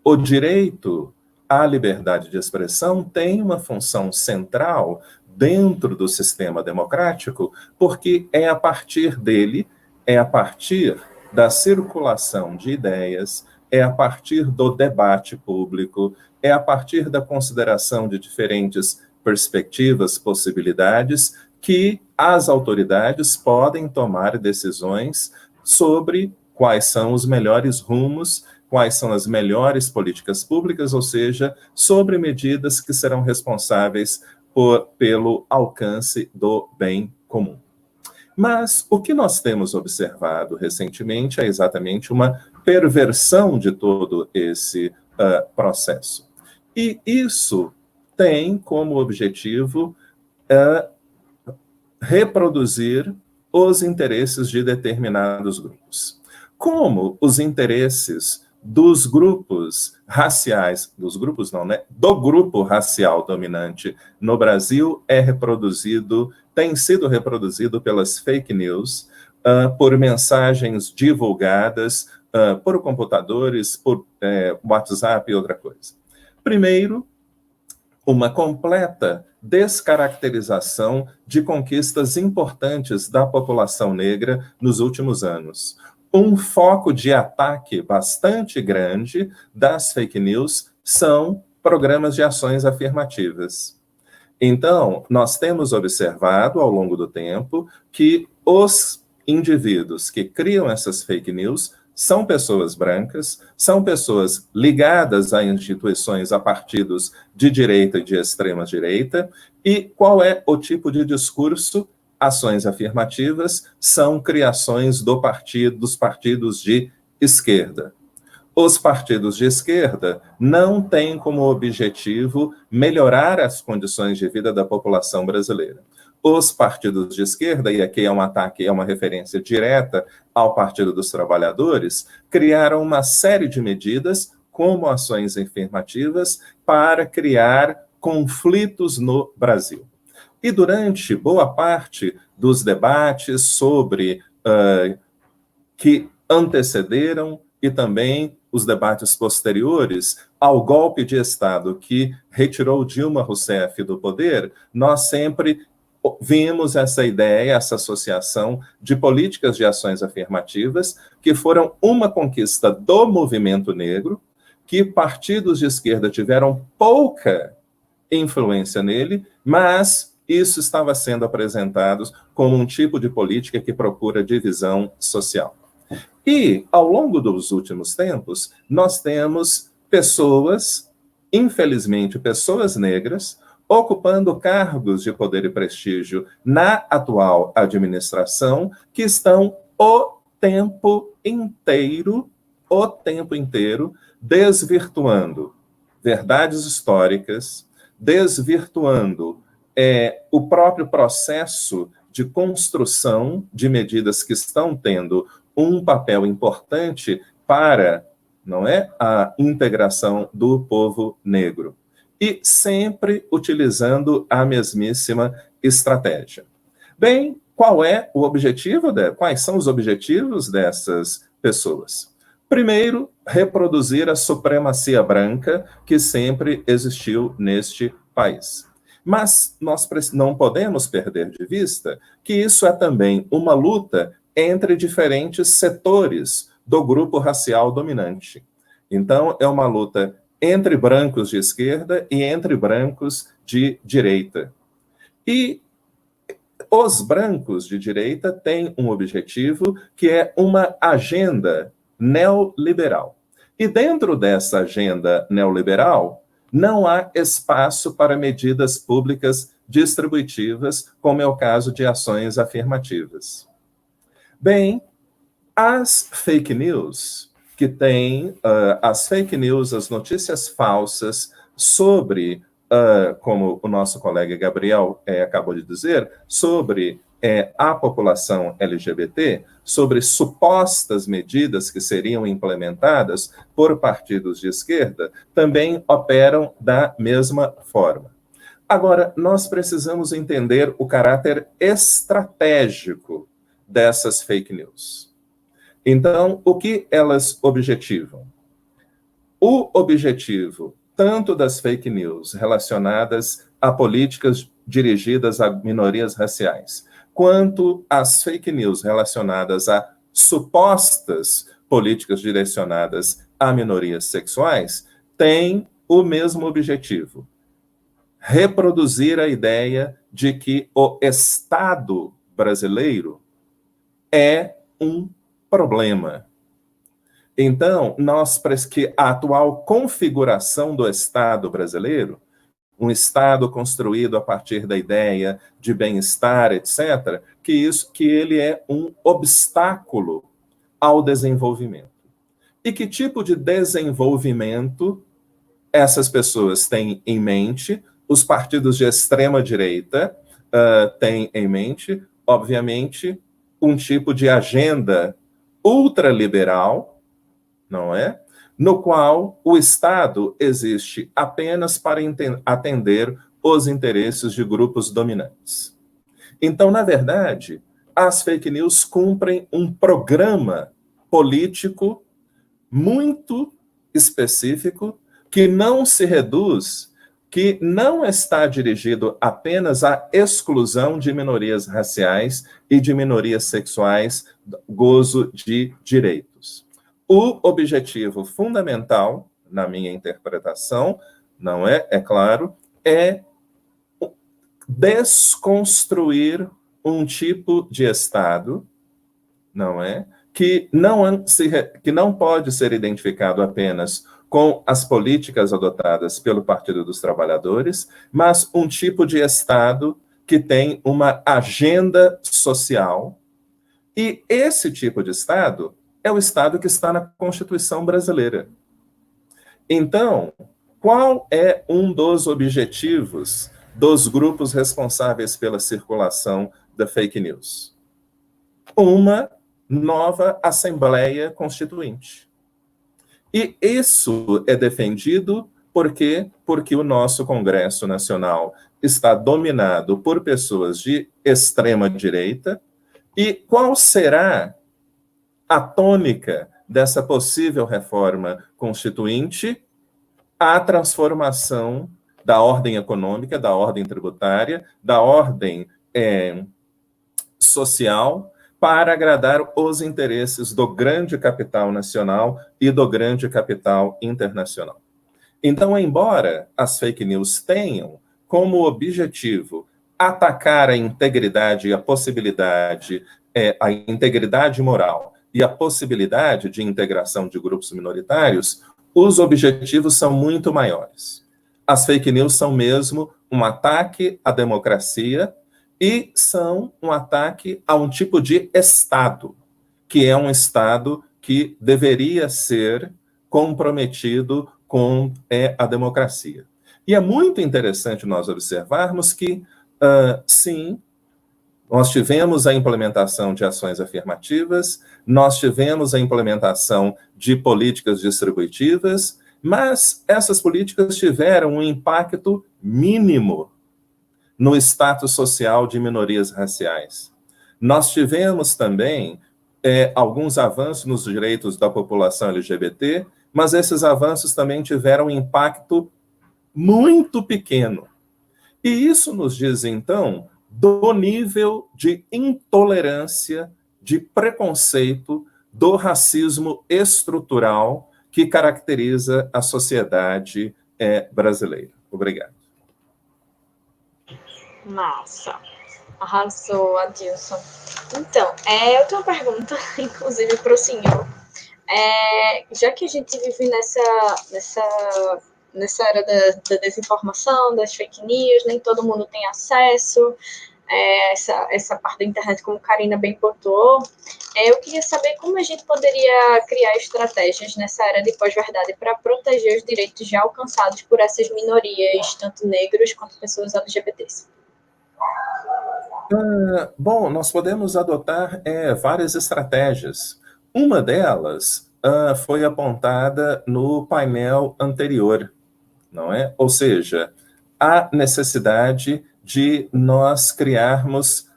O direito à liberdade de expressão tem uma função central dentro do sistema democrático, porque é a partir dele, é a partir da circulação de ideias, é a partir do debate público, é a partir da consideração de diferentes perspectivas, possibilidades, que as autoridades podem tomar decisões sobre quais são os melhores rumos, quais são as melhores políticas públicas, ou seja, sobre medidas que serão responsáveis pelo alcance do bem comum. Mas o que nós temos observado recentemente é exatamente uma perversão de todo esse processo. E isso tem como objetivo reproduzir os interesses de determinados grupos. Como os interesses dos grupos raciais, do grupo racial dominante no Brasil tem sido reproduzido pelas fake news, por mensagens divulgadas por computadores, por WhatsApp e outra coisa. Primeiro, uma completa descaracterização de conquistas importantes da população negra nos últimos anos. Um foco de ataque bastante grande das fake news são programas de ações afirmativas. Então, nós temos observado ao longo do tempo que os indivíduos que criam essas fake news são pessoas brancas, são pessoas ligadas a instituições, a partidos de direita e de extrema direita. E qual é o tipo de discurso? Ações afirmativas são criações dos partidos de esquerda. Os partidos de esquerda não têm como objetivo melhorar as condições de vida da população brasileira. Os partidos de esquerda, e aqui é um ataque, é uma referência direta ao Partido dos Trabalhadores, criaram uma série de medidas, como ações afirmativas, para criar conflitos no Brasil. E durante boa parte dos debates sobre que antecederam e também os debates posteriores ao golpe de Estado que retirou Dilma Rousseff do poder, nós sempre vimos essa ideia, essa associação de políticas de ações afirmativas que foram uma conquista do movimento negro, que partidos de esquerda tiveram pouca influência nele, mas isso estava sendo apresentado como um tipo de política que procura divisão social. E, ao longo dos últimos tempos, nós temos pessoas, infelizmente, pessoas negras, ocupando cargos de poder e prestígio na atual administração, que estão o tempo inteiro desvirtuando verdades históricas, desvirtuando o próprio processo de construção de medidas que estão tendo um papel importante para, a integração do povo negro. E sempre utilizando a mesmíssima estratégia. Bem, quais são os objetivos dessas pessoas? Primeiro, reproduzir a supremacia branca que sempre existiu neste país. Mas nós não podemos perder de vista que isso é também uma luta entre diferentes setores do grupo racial dominante. Então, é uma luta entre brancos de esquerda e entre brancos de direita. E os brancos de direita têm um objetivo que é uma agenda neoliberal. E dentro dessa agenda neoliberal, não há espaço para medidas públicas distributivas, como é o caso de ações afirmativas. Bem, as fake news, as notícias falsas sobre, como o nosso colega Gabriel acabou de dizer, sobre a população LGBT, sobre supostas medidas que seriam implementadas por partidos de esquerda, também operam da mesma forma. Agora, nós precisamos entender o caráter estratégico dessas fake news. Então, o que elas objetivam? O objetivo, tanto das fake news relacionadas a políticas dirigidas a minorias raciais, quanto as fake news relacionadas a supostas políticas direcionadas a minorias sexuais, têm o mesmo objetivo: reproduzir a ideia de que o Estado brasileiro é um problema. Então, que a atual configuração do Estado brasileiro, um Estado construído a partir da ideia de bem-estar, etc., que ele é um obstáculo ao desenvolvimento. E que tipo de desenvolvimento essas pessoas têm em mente? Os partidos de extrema-direita têm em mente, obviamente, um tipo de agenda ultraliberal, não é? No qual o Estado existe apenas para atender os interesses de grupos dominantes. Então, na verdade, as fake news cumprem um programa político muito específico, que não se reduz, que não está dirigido apenas à exclusão de minorias raciais e de minorias sexuais, gozo de direitos. O objetivo fundamental, na minha interpretação, não é, é claro, é desconstruir um tipo de Estado, não é, que não pode ser identificado apenas com as políticas adotadas pelo Partido dos Trabalhadores, mas um tipo de Estado que tem uma agenda social, e esse tipo de Estado é o Estado que está na Constituição brasileira. Então, qual é um dos objetivos dos grupos responsáveis pela circulação da fake news? Uma nova Assembleia Constituinte. E isso é defendido porque o nosso Congresso Nacional está dominado por pessoas de extrema direita. E qual será a tônica dessa possível reforma constituinte? A transformação da ordem econômica, da ordem tributária, da ordem social, para agradar os interesses do grande capital nacional e do grande capital internacional. Então, embora as fake news tenham como objetivo atacar a integridade e a possibilidade, a integridade moral e a possibilidade de integração de grupos minoritários, os objetivos são muito maiores. As fake news são mesmo um ataque à democracia e são um ataque a um tipo de Estado, que é um Estado que deveria ser comprometido com a democracia. E é muito interessante nós observarmos que, sim, nós tivemos a implementação de ações afirmativas, nós tivemos a implementação de políticas distributivas, mas essas políticas tiveram um impacto mínimo no status social de minorias raciais. Nós tivemos também alguns avanços nos direitos da população LGBT, mas esses avanços também tiveram um impacto muito pequeno. E isso nos diz, então, do nível de intolerância, de preconceito, do racismo estrutural que caracteriza a sociedade brasileira. Obrigado. Massa. Arrasou, Adilson. Então, eu tenho uma pergunta, inclusive, para o senhor. Já que a gente vive nessa era da desinformação, das fake news, nem todo mundo tem acesso, essa parte da internet, como Karina bem pontuou, eu queria saber como a gente poderia criar estratégias nessa era de pós-verdade para proteger os direitos já alcançados por essas minorias, tanto negros quanto pessoas LGBTs. Bom, nós podemos adotar várias estratégias. Uma delas foi apontada no painel anterior, não é? Ou seja, a necessidade de nós criarmos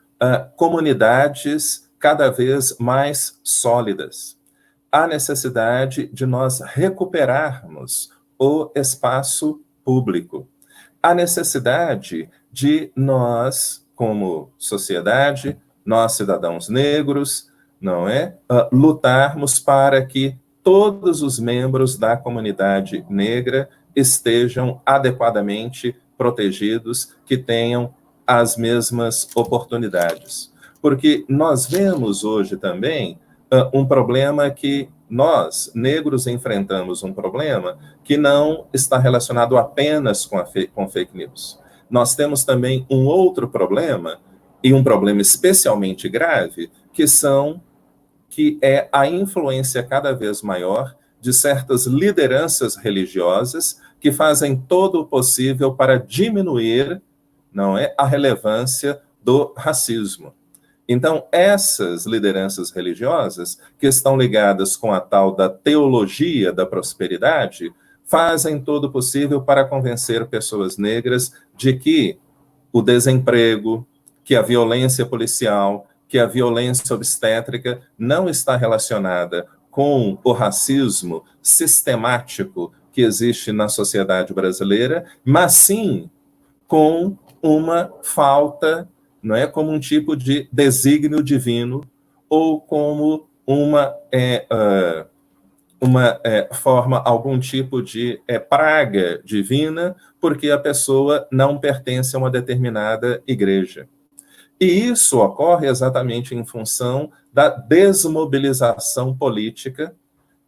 comunidades cada vez mais sólidas. A necessidade de nós recuperarmos o espaço público. A necessidade de nós, como sociedade, nós cidadãos negros, não é? Lutarmos para que todos os membros da comunidade negra estejam adequadamente protegidos, que tenham as mesmas oportunidades. Porque nós vemos hoje também um problema que nós, negros, enfrentamos um problema que não está relacionado apenas com fake news. Nós temos também um outro problema, e um problema especialmente grave, que é a influência cada vez maior de certas lideranças religiosas que fazem todo o possível para diminuir, não é, a relevância do racismo. Então, essas lideranças religiosas, que estão ligadas com a tal da teologia da prosperidade, fazem todo o possível para convencer pessoas negras de que o desemprego, que a violência policial, que a violência obstétrica não está relacionada com o racismo sistemático que existe na sociedade brasileira, mas sim com uma falta, não é, como um tipo de desígnio divino ou como uma forma, algum tipo de praga divina, porque a pessoa não pertence a uma determinada igreja. E isso ocorre exatamente em função da desmobilização política,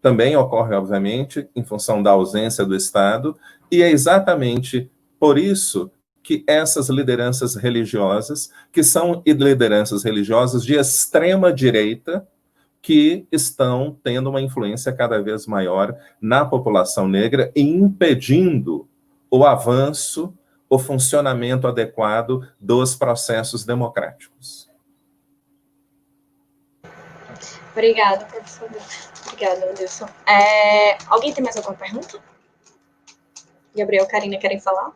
também ocorre, obviamente, em função da ausência do Estado, e é exatamente por isso que essas lideranças religiosas, que são lideranças religiosas de extrema direita, que estão tendo uma influência cada vez maior na população negra e impedindo o avanço, o funcionamento adequado dos processos democráticos. Obrigada, professor. Obrigada, Wilson. Alguém tem mais alguma pergunta? Gabriel, Karina, querem falar?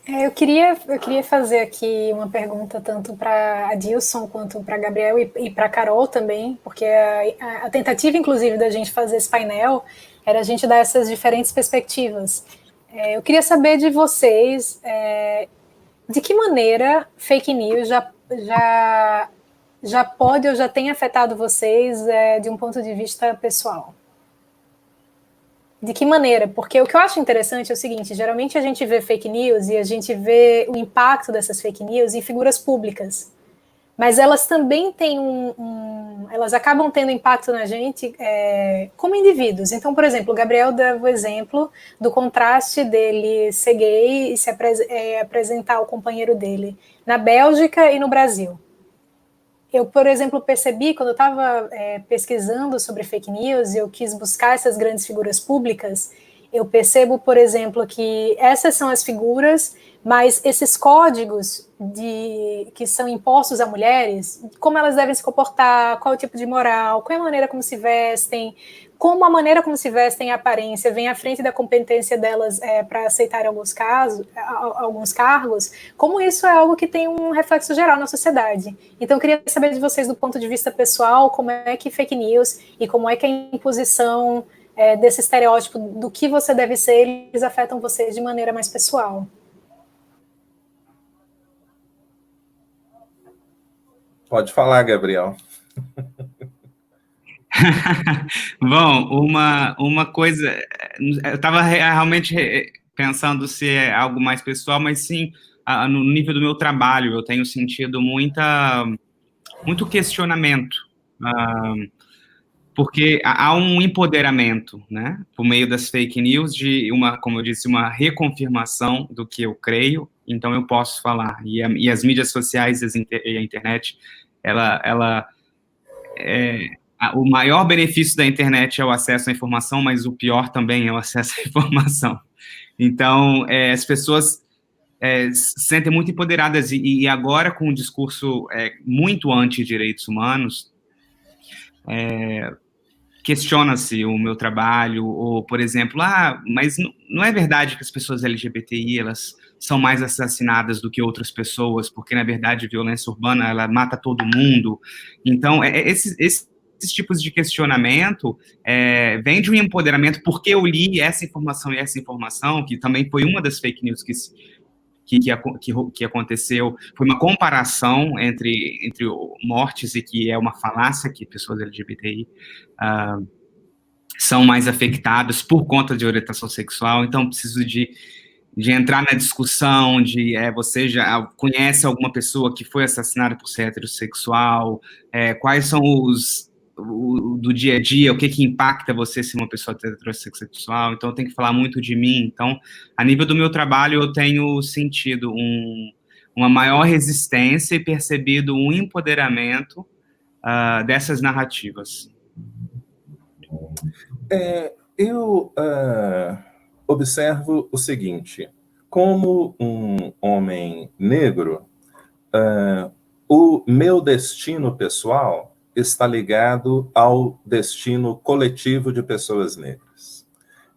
Eu queria fazer aqui uma pergunta tanto para a Dilson quanto para a Gabriel e para a Carol também, porque a tentativa, inclusive, da gente fazer esse painel era a gente dar essas diferentes perspectivas. Eu queria saber de vocês de que maneira fake news já pode ou já tem afetado vocês de um ponto de vista pessoal. De que maneira? Porque o que eu acho interessante é o seguinte, geralmente a gente vê fake news e a gente vê o impacto dessas fake news em figuras públicas, mas elas também têm elas acabam tendo impacto na gente como indivíduos. Então, por exemplo, o Gabriel deu o exemplo do contraste dele ser gay e se apresentar ao companheiro dele na Bélgica e no Brasil. Eu, por exemplo, percebi, quando eu estava pesquisando sobre fake news e eu quis buscar essas grandes figuras públicas, eu percebo, por exemplo, que essas são as figuras, mas esses códigos que são impostos a mulheres, como elas devem se comportar, qual é o tipo de moral, qual é a maneira como se vestem, como a maneira como se vestem e a aparência vem à frente da competência delas para aceitar alguns cargos, como isso é algo que tem um reflexo geral na sociedade. Então, eu queria saber de vocês, do ponto de vista pessoal, como é que fake news e como é que a imposição desse estereótipo do que você deve ser, eles afetam vocês de maneira mais pessoal. Pode falar, Gabriel. Bom, uma coisa, eu estava realmente pensando se é algo mais pessoal, mas sim, no nível do meu trabalho, eu tenho sentido muito questionamento, porque há um empoderamento, né, por meio das fake news, como eu disse, uma reconfirmação do que eu creio, então eu posso falar, e as mídias sociais e a internet, o maior benefício da internet é o acesso à informação, mas o pior também é o acesso à informação. Então, as pessoas se sentem muito empoderadas, e agora com um discurso muito anti-direitos humanos, questiona-se o meu trabalho, ou, por exemplo, mas não é verdade que as pessoas LGBTI, elas são mais assassinadas do que outras pessoas, porque, na verdade, a violência urbana, ela mata todo mundo. Então, esses tipos de questionamento vem de um empoderamento, porque eu li essa informação e essa informação, que também foi uma das fake news que aconteceu, foi uma comparação entre mortes, e que é uma falácia, que pessoas LGBTI são mais afetadas por conta de orientação sexual. Então preciso de entrar na discussão você já conhece alguma pessoa que foi assassinada por ser heterossexual, quais são do dia a dia, o que impacta você se uma pessoa é heterossexual. Então eu tenho que falar muito de mim. Então, a nível do meu trabalho, eu tenho sentido uma maior resistência e percebido um empoderamento dessas narrativas. Eu observo o seguinte: como um homem negro, o meu destino pessoal está ligado ao destino coletivo de pessoas negras.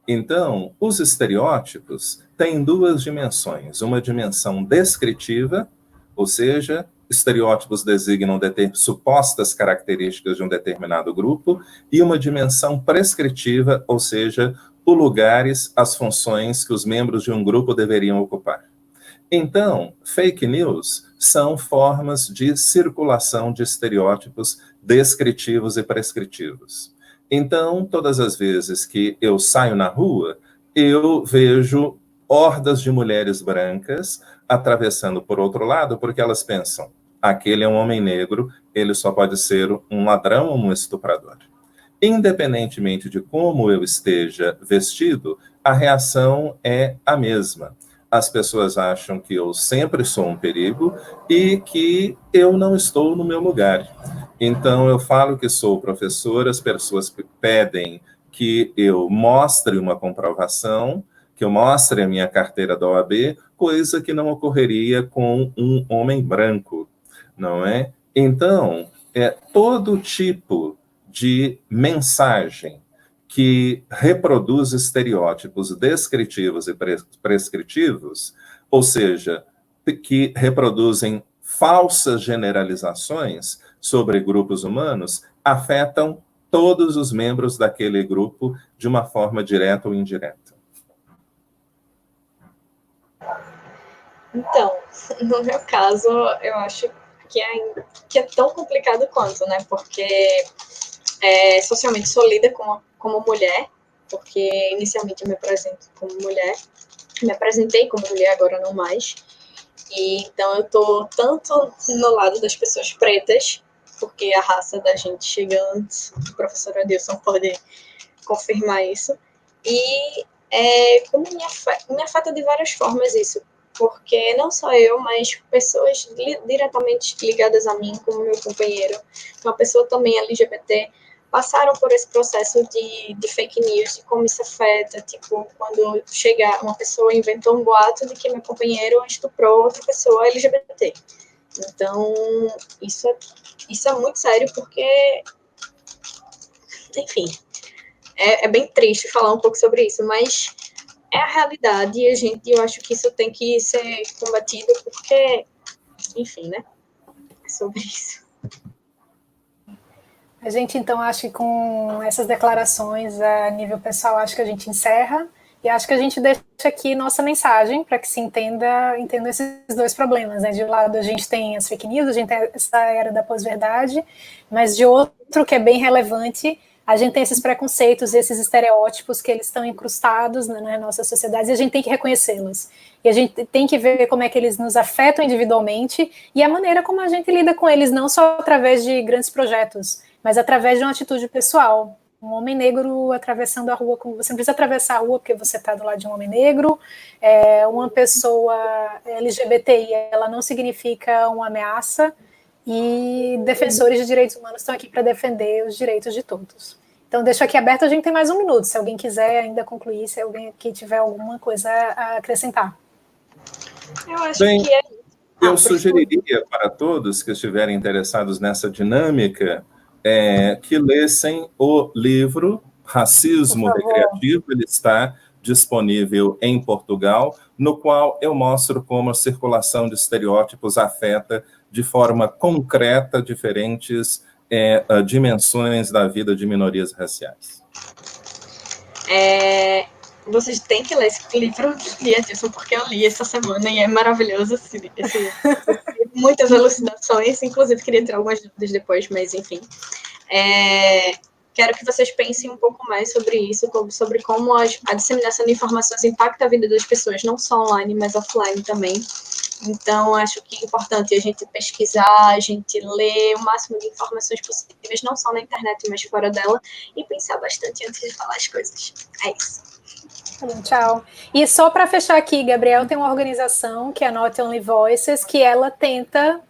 Então, os estereótipos têm duas dimensões: uma dimensão descritiva, ou seja, estereótipos designam supostas características de um determinado grupo, e uma dimensão prescritiva, ou seja, os lugares, as funções que os membros de um grupo deveriam ocupar. Então, fake news são formas de circulação de estereótipos descritivos e prescritivos. Então, todas as vezes que eu saio na rua, eu vejo hordas de mulheres brancas atravessando por outro lado, porque elas pensam, aquele é um homem negro, ele só pode ser um ladrão ou um estuprador. Independentemente de como eu esteja vestido, a reação é a mesma. As pessoas acham que eu sempre sou um perigo e que eu não estou no meu lugar. Então, eu falo que sou professor, as pessoas pedem que eu mostre uma comprovação, que eu mostre a minha carteira da OAB, coisa que não ocorreria com um homem branco, não é? Então, todo tipo de mensagem que reproduz estereótipos descritivos e prescritivos, ou seja, que reproduzem falsas generalizações sobre grupos humanos, afetam todos os membros daquele grupo de uma forma direta ou indireta. Então, no meu caso, eu acho que é tão complicado quanto, né? Porque socialmente sou lida como mulher, porque inicialmente eu me apresento como mulher, me apresentei como mulher, agora não mais. E então eu tô tanto no lado das pessoas pretas, porque a raça da gente chega antes, o professor Adilson pode confirmar isso, e como me afeta de várias formas isso, porque não só eu, mas pessoas diretamente ligadas a mim, como meu companheiro, uma pessoa também LGBT, passaram por esse processo de fake news, de como isso afeta, tipo, quando chega uma pessoa inventou um boato de que meu companheiro estuprou outra pessoa LGBT. Então, isso é muito sério, porque, enfim, é bem triste falar um pouco sobre isso, mas é a realidade e eu acho que isso tem que ser combatido, porque, enfim, né, é sobre isso. A gente, então, acho que com essas declarações a nível pessoal, acho que a gente encerra e acho que a gente deixa aqui nossa mensagem para que se entenda esses dois problemas, né? De um lado a gente tem as fake news, a gente tem essa era da pós-verdade, mas de outro, que é bem relevante, a gente tem esses preconceitos, esses estereótipos que eles estão incrustados nas nossas sociedades e a gente tem que reconhecê-los. E a gente tem que ver como é que eles nos afetam individualmente e a maneira como a gente lida com eles, não só através de grandes projetos, mas através de uma atitude pessoal. Um homem negro atravessando a rua, você não precisa atravessar a rua porque você está do lado de um homem negro, uma pessoa LGBTI, ela não significa uma ameaça, e defensores de direitos humanos estão aqui para defender os direitos de todos. Então, deixo aqui aberto, a gente tem mais um minuto, se alguém quiser ainda concluir, se alguém aqui tiver alguma coisa a acrescentar. Eu acho que é isso. Eu sugeriria para todos que estiverem interessados nessa dinâmica que lessem o livro Racismo Recreativo. Ele está disponível em Portugal, no qual eu mostro como a circulação de estereótipos afeta de forma concreta diferentes dimensões da vida de minorias raciais. Vocês têm que ler esse livro de Adilson, porque eu li essa semana e é maravilhoso. Muitas elucidações, inclusive queria ter algumas dúvidas depois, mas enfim. Quero que vocês pensem um pouco mais sobre isso, sobre como a disseminação de informações impacta a vida das pessoas, não só online, mas offline também. Então, acho que é importante a gente pesquisar, a gente ler o máximo de informações possíveis, não só na internet, mas fora dela, e pensar bastante antes de falar as coisas. É isso. Tchau. E só para fechar aqui, Gabriel, tem uma organização que é a Not Only Voices, que ela tenta...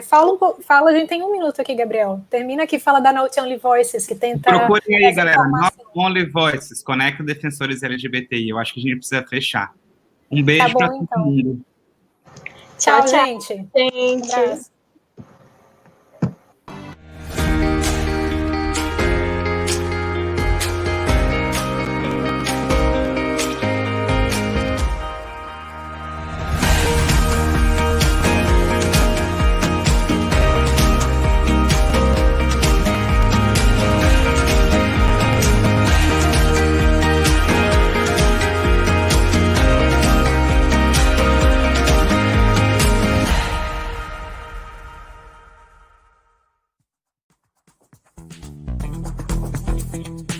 Fala, a gente tem um minuto aqui, Gabriel. Termina aqui, fala da Not Only Voices, que tenta... Procurem aí, galera, Not Only Voices, conecta defensores LGBTI. Eu acho que a gente precisa fechar. Um beijo para todo mundo. Tchau, gente. Gente. Obrigada.